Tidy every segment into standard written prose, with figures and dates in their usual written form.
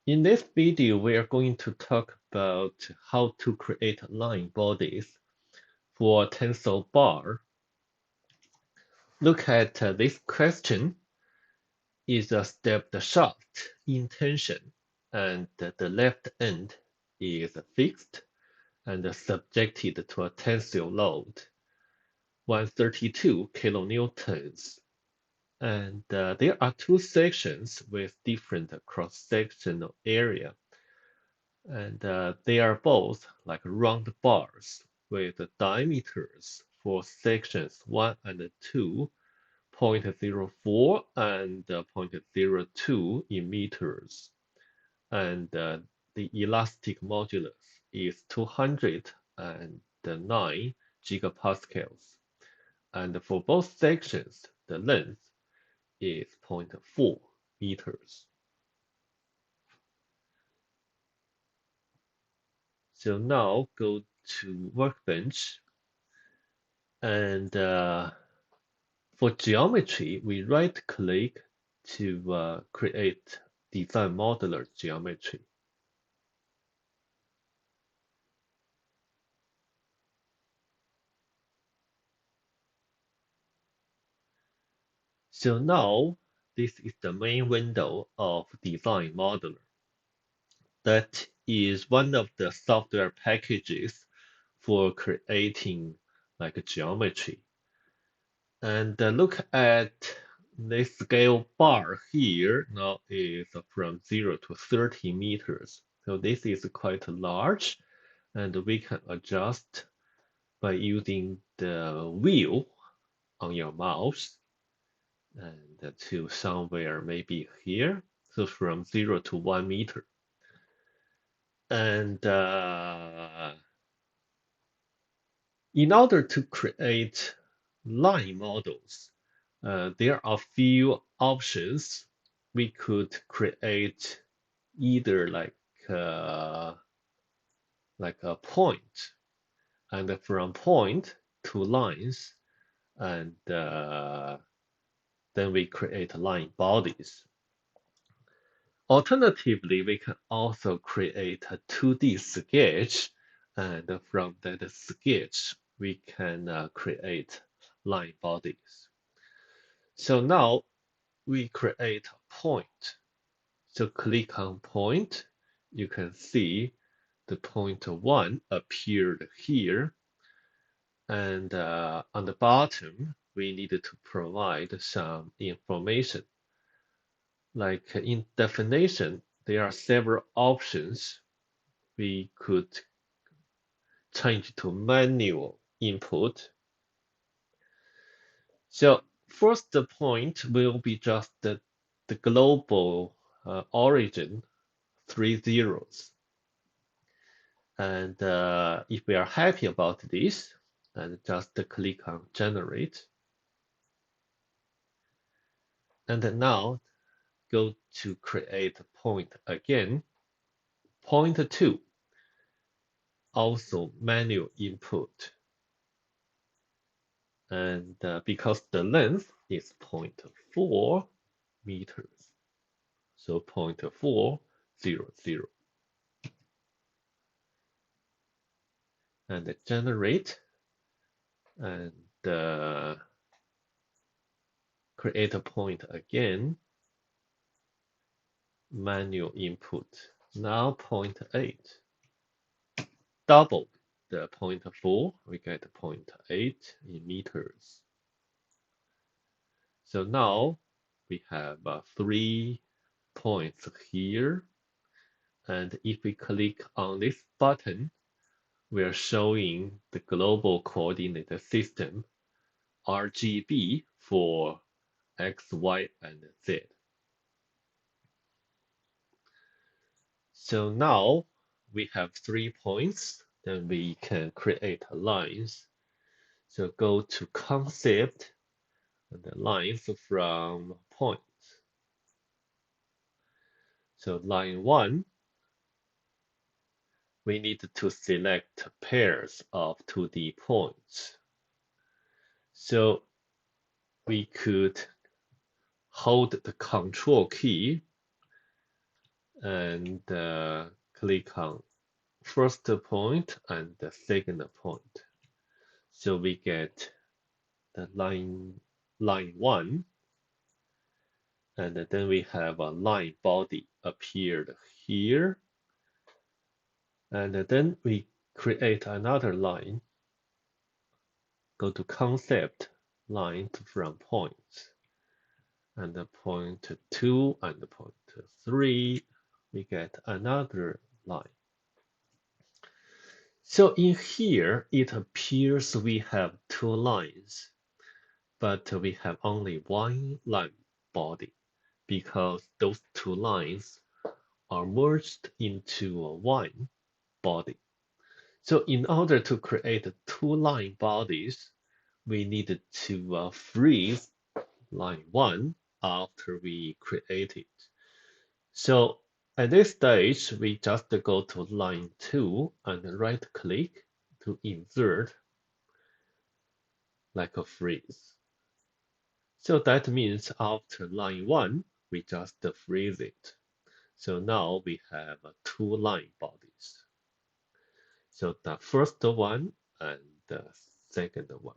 In this video, we are going to talk about how to create line bodies for a tensile bar. Look at this question. Is a stepped shaft in tension, and the left end is fixed and subjected to a tensile load, 132 kilonewtons. And there are two sections with different cross-sectional area. And they are both like round bars with diameters for sections 1 and 2, 0.04 and 0.02 in meters. And the elastic modulus is 209 gigapascals. And for both sections, the length is 0.4 meters. So now go to Workbench, and for geometry, we right-click to create design modeler geometry. So now this is the main window of design modeler. That is one of the software packages for creating like geometry. And look at this scale bar here now is from 0 to 30 meters. So this is quite large, and we can adjust by using the wheel on your mouse and to somewhere maybe here. So from 0 to 1 meter. And in order to create line models, there are few options. We could create either like a point, and from point to lines, and then we create line bodies. Alternatively, we can also create a 2D sketch, and from that sketch, we can create line bodies. So now we create a point. So click on point. You can see the point 1 appeared here. And on the bottom, we needed to provide some information. Like in definition, there are several options. We could change to manual input. So first point will be just the global origin, 3 zeros. And if we are happy about this, and just click on generate. And now go to create point again. Point 2, also manual input. And because the length is 0.4 meters, so 0.400. And generate, and create a point again, manual input. Now 0.8, double the 0.4, we get 0.8 in meters. So now we have 3 points here. And if we click on this button, we are showing the global coordinate system, RGB, for X, Y, and Z. So now we have 3 points, then we can create lines. So go to concept and the lines from points. So line 1, we need to select pairs of 2D points. So we could hold the Control key and click on first point and the second point. So we get the line 1, and then we have a line body appeared here, and then we create another line, go to concept line from points, and the point 2 and the point 3, we get another line. So in here, it appears we have two lines, but we have only one line body because those two lines are merged into one body. So in order to create two line bodies, we needed to freeze line 1 after we create it. So at this stage, we just go to line 2 and right click to insert like a freeze. So that means after line 1, we just freeze it. So now we have two line bodies. So the first one and the second one.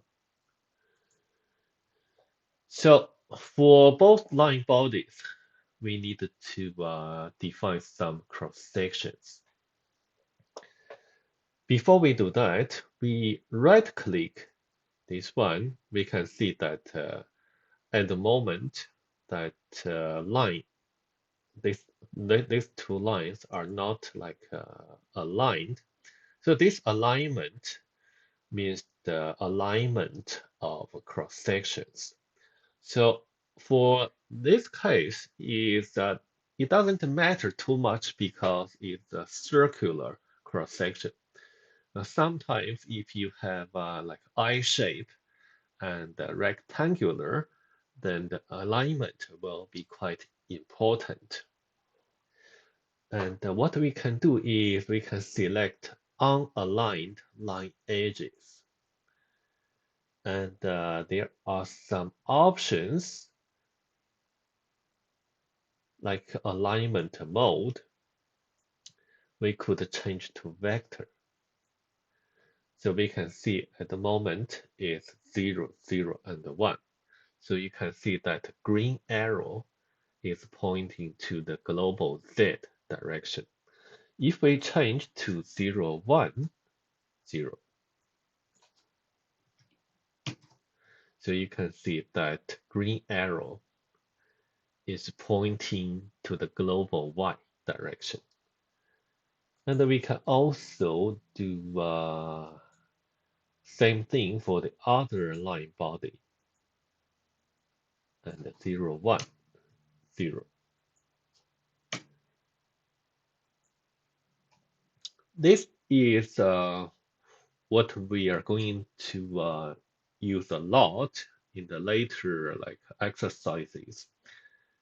So for both line bodies, we need to define some cross sections. Before we do that, we right click this one. We can see that at the moment that line, these two lines are not like aligned. So this alignment means the alignment of cross sections. So for this case is that it doesn't matter too much because it's a circular cross section. Sometimes if you have like I shape and rectangular, then the alignment will be quite important. And what we can do is we can select unaligned line edges. And there are some options like alignment mode. We could change to vector. So we can see at the moment it's 0, 0, and 1. So you can see that green arrow is pointing to the global Z direction. If we change to 0, 1, 0, so you can see that green arrow is pointing to the global Y direction. And we can also do same thing for the other line body. And 0, 1, 0. This is what we are going to use a lot in the later like exercises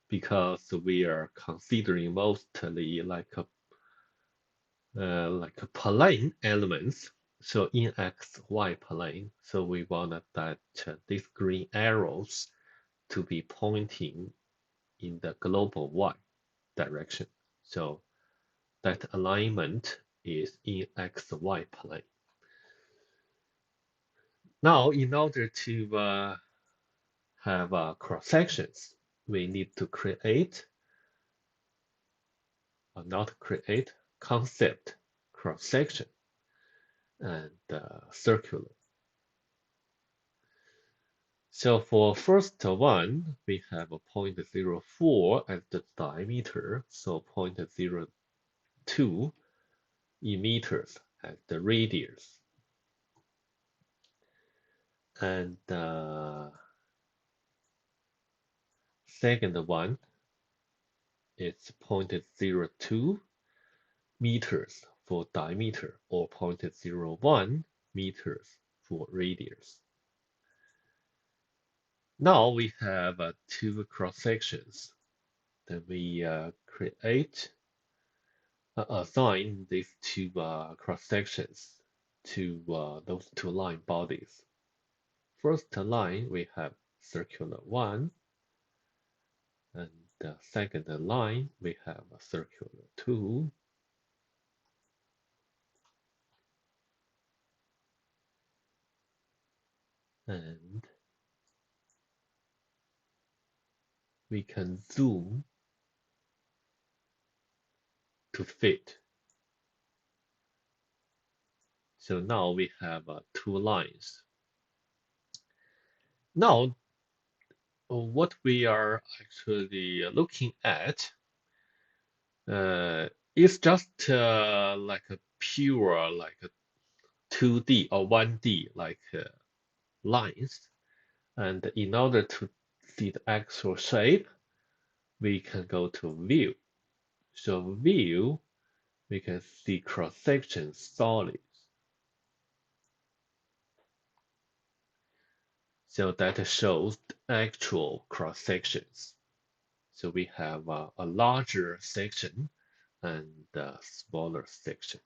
because we are considering mostly like a plane elements. So in XY plane, so we want that these green arrows to be pointing in the global Y direction. So that alignment is in XY plane. Now, in order to have cross sections, we need to create, or not create, concept cross section and circular. So for first one, we have a 0.04 as the diameter, so 0.02 in meters as the radius. And second one is 0.02 meters for diameter or 0.01 meters for radius. Now we have two cross sections. Then we assign these two cross sections to those two line bodies. First line we have circular 1, and the second line we have a circular 2, and we can zoom to fit. So now we have two lines. Now, what we are actually looking at is just like a pure, like a 2D or 1D, like lines. And in order to see the actual shape, we can go to View. So View, we can see cross-section solids. So that shows the actual cross-sections. So we have a larger section and a smaller section.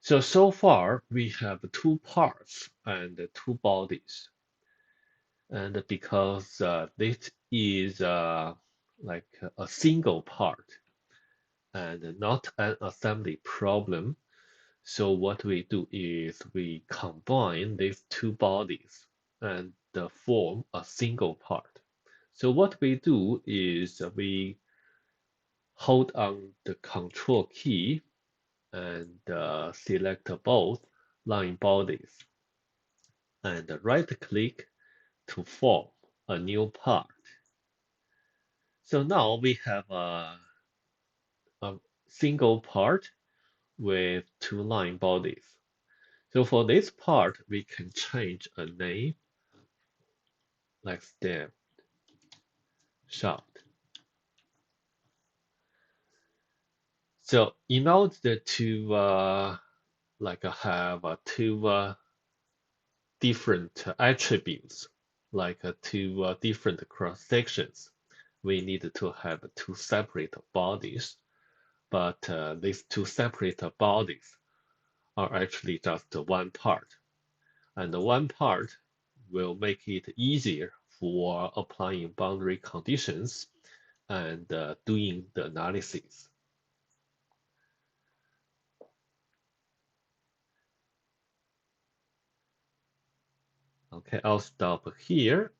So far we have two parts and two bodies. And because this is like a single part and not an assembly problem, so what we do is we combine these two bodies and form a single part. So what we do is we hold on the Control key and select both line bodies and right-click to form a new part. So now we have a single part with two line bodies. So for this part, we can change a name like stem shaft. So in order to like have two different attributes, like two different cross sections, we need to have two separate bodies. But these two separate bodies are actually just one part. And one part will make it easier for applying boundary conditions and doing the analysis. Okay, I'll stop here.